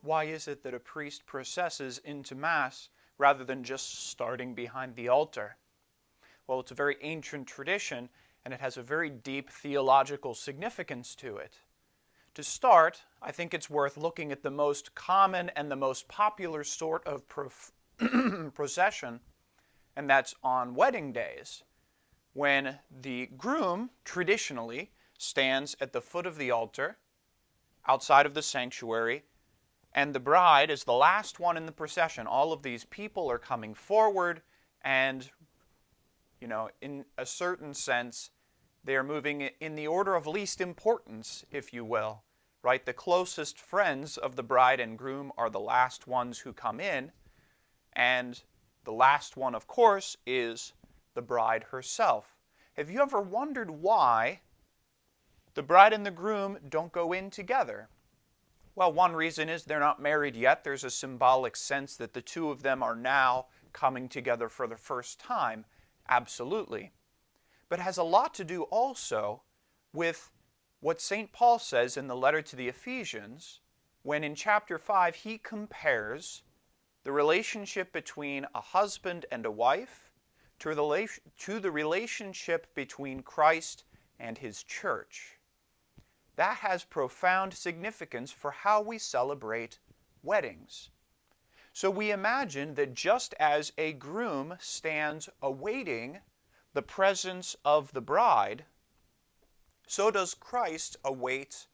why is it that a priest processes into Mass rather than just starting behind the altar? Well, it's a very ancient tradition, and it has a very deep theological significance to it. To start, I think it's worth looking at the most common and the most popular sort of procession, and that's on wedding days, when the groom traditionally stands at the foot of the altar outside of the sanctuary, and the bride is the last one in the procession. All of these people are coming forward, and, in a certain sense, they are moving in the order of least importance, if you will, right? The closest friends of the bride and groom are the last ones who come in, and the last one, of course, is the bride herself. Have you ever wondered why the bride and the groom don't go in together? Well, one reason is they're not married yet. There's a symbolic sense that the two of them are now coming together for the first time. Absolutely. But it has a lot to do also with what St. Paul says in the letter to the Ephesians, when in chapter 5 he compares the relationship between a husband and a wife to the relationship between Christ and his church. That has profound significance for how we celebrate weddings. So we imagine that just as a groom stands awaiting the presence of the bride, so does Christ await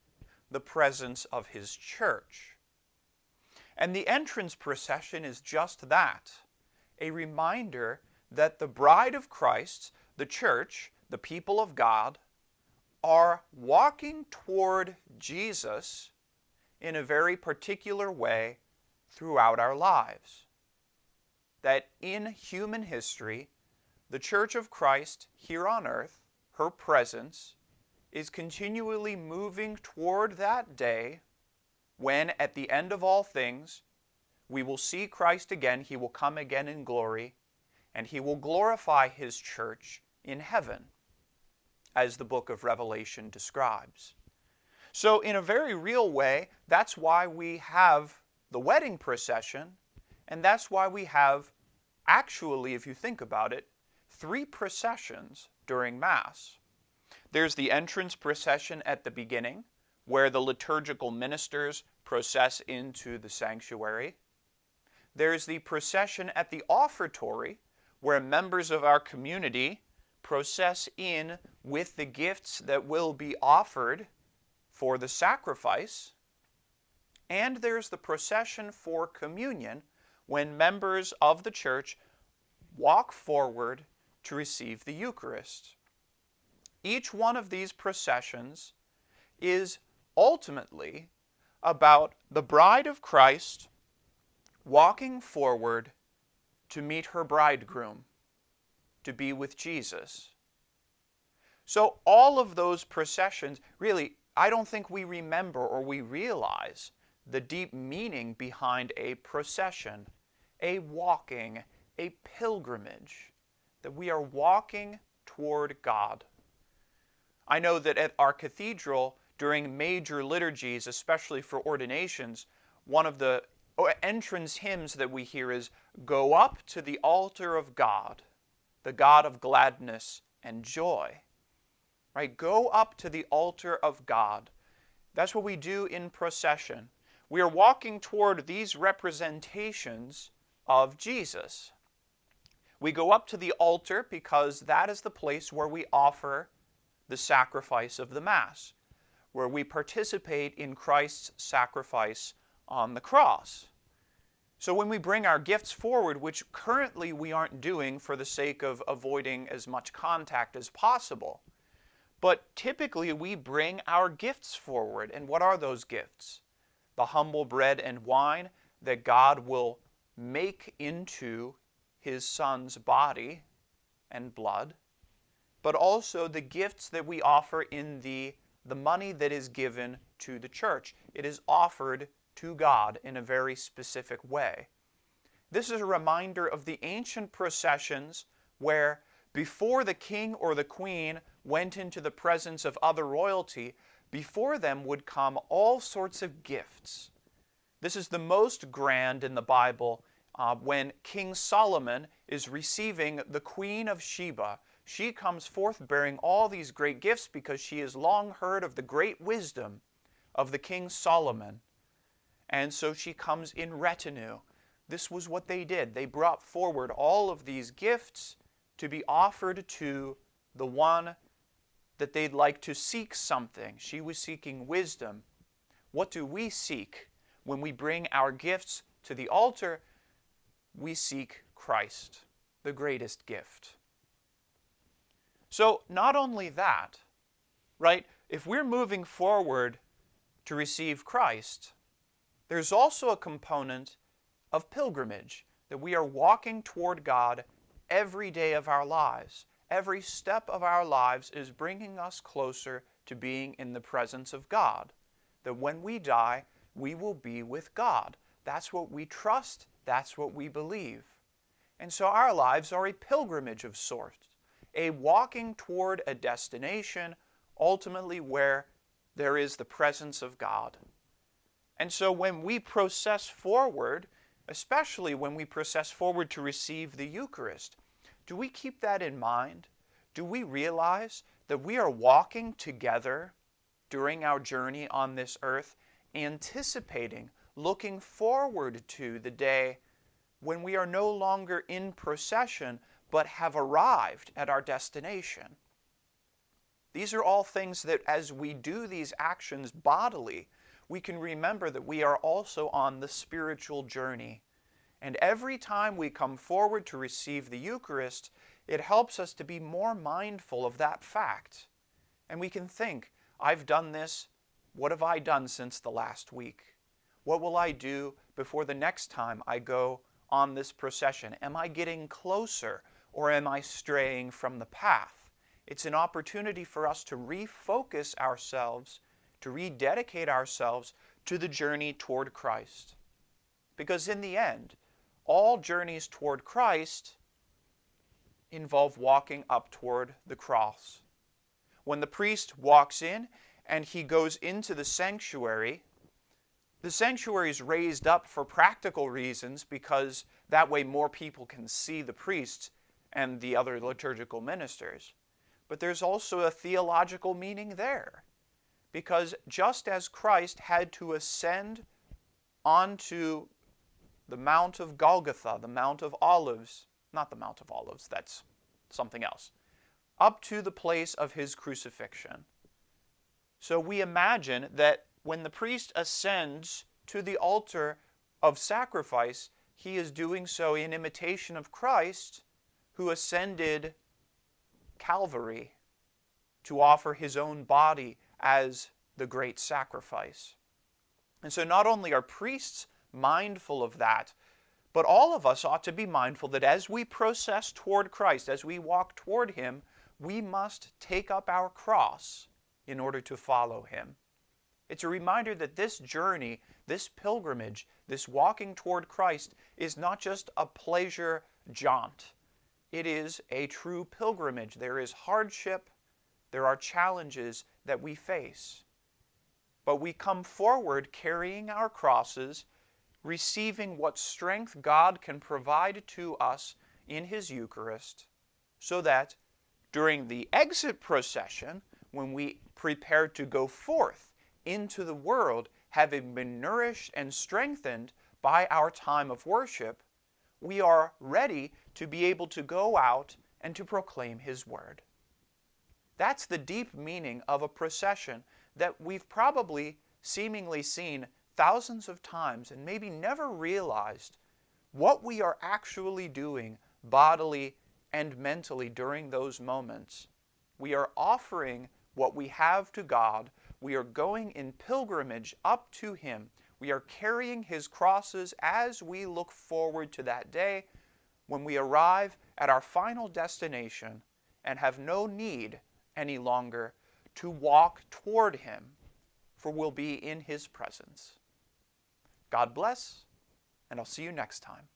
the presence of his church. And the entrance procession is just that, a reminder that the bride of Christ, the church, the people of God, are walking toward Jesus in a very particular way throughout our lives. That in human history, the Church of Christ here on earth, her presence, is continually moving toward that day when, at the end of all things, we will see Christ again. He will come again in glory, and he will glorify his church in heaven, as the book of Revelation describes. So in a very real way, that's why we have the wedding procession, and that's why we have, actually, if you think about it, 3 processions during Mass. There's the entrance procession at the beginning, where the liturgical ministers process into the sanctuary. There's the procession at the offertory, where members of our community process in with the gifts that will be offered for the sacrifice. And there's the procession for communion, when members of the church walk forward to receive the Eucharist. Each one of these processions is ultimately about the bride of Christ walking forward to meet her bridegroom, to be with Jesus. So all of those processions, really, I don't think we remember or we realize the deep meaning behind a procession, a walking, a pilgrimage, that we are walking toward God. I know that at our cathedral, during major liturgies, especially for ordinations, one of the entrance hymns that we hear is, "Go up to the altar of God, the God of gladness and joy." Right? Go up to the altar of God. That's what we do in procession. We are walking toward these representations of Jesus. We go up to the altar because that is the place where we offer the sacrifice of the Mass, where we participate in Christ's sacrifice on the cross. So when we bring our gifts forward, which currently we aren't doing for the sake of avoiding as much contact as possible, but typically we bring our gifts forward. And what are those gifts? The humble bread and wine that God will make into his Son's body and blood, but also the gifts that we offer in the money that is given to the church. It is offered to God in a very specific way. This is a reminder of the ancient processions where, before the king or the queen went into the presence of other royalty, before them would come all sorts of gifts. This is the most grand in the Bible when King Solomon is receiving the Queen of Sheba. She comes forth bearing all these great gifts because she has long heard of the great wisdom of the King Solomon. And so she comes in retinue. This was what they did. They brought forward all of these gifts to be offered to the one that they'd like to seek something. She was seeking wisdom. What do we seek when we bring our gifts to the altar? We seek Christ, the greatest gift. So not only that, right? If we're moving forward to receive Christ, there's also a component of pilgrimage, that we are walking toward God every day of our lives. Every step of our lives is bringing us closer to being in the presence of God. That when we die, we will be with God. That's what we trust. That's what we believe. And so our lives are a pilgrimage of sorts, a walking toward a destination, ultimately where there is the presence of God. And so when we process forward, especially when we process forward to receive the Eucharist, do we keep that in mind? Do we realize that we are walking together during our journey on this earth, anticipating, looking forward to the day when we are no longer in procession, but have arrived at our destination? These are all things that as we do these actions bodily, we can remember that we are also on the spiritual journey. And every time we come forward to receive the Eucharist, it helps us to be more mindful of that fact. And we can think, I've done this. What have I done since the last week? What will I do before the next time I go on this procession? Am I getting closer, or am I straying from the path? It's an opportunity for us to refocus ourselves, to rededicate ourselves to the journey toward Christ. Because in the end, all journeys toward Christ involve walking up toward the cross. When the priest walks in and he goes into the sanctuary is raised up for practical reasons because that way more people can see the priests and the other liturgical ministers. But there's also a theological meaning there. Because just as Christ had to ascend onto the Mount of Golgotha, the Mount of Olives, not the Mount of Olives, that's something else, up to the place of his crucifixion. So we imagine that when the priest ascends to the altar of sacrifice, he is doing so in imitation of Christ, who ascended Calvary to offer his own body as the great sacrifice. And so not only are priests mindful of that, but all of us ought to be mindful that as we process toward Christ, as we walk toward him, we must take up our cross in order to follow him. It's a reminder that this journey, this pilgrimage, this walking toward Christ is not just a pleasure jaunt. It is a true pilgrimage. There is hardship, there are challenges that we face. But we come forward carrying our crosses, receiving what strength God can provide to us in his Eucharist, so that during the exit procession, when we prepare to go forth into the world, having been nourished and strengthened by our time of worship, we are ready to be able to go out and to proclaim his word. That's the deep meaning of a procession that we've probably seemingly seen thousands of times and maybe never realized what we are actually doing bodily and mentally during those moments. We are offering what we have to God. We are going in pilgrimage up to him. We are carrying his crosses as we look forward to that day when we arrive at our final destination and have no need any longer to walk toward him, for we'll be in his presence. God bless, and I'll see you next time.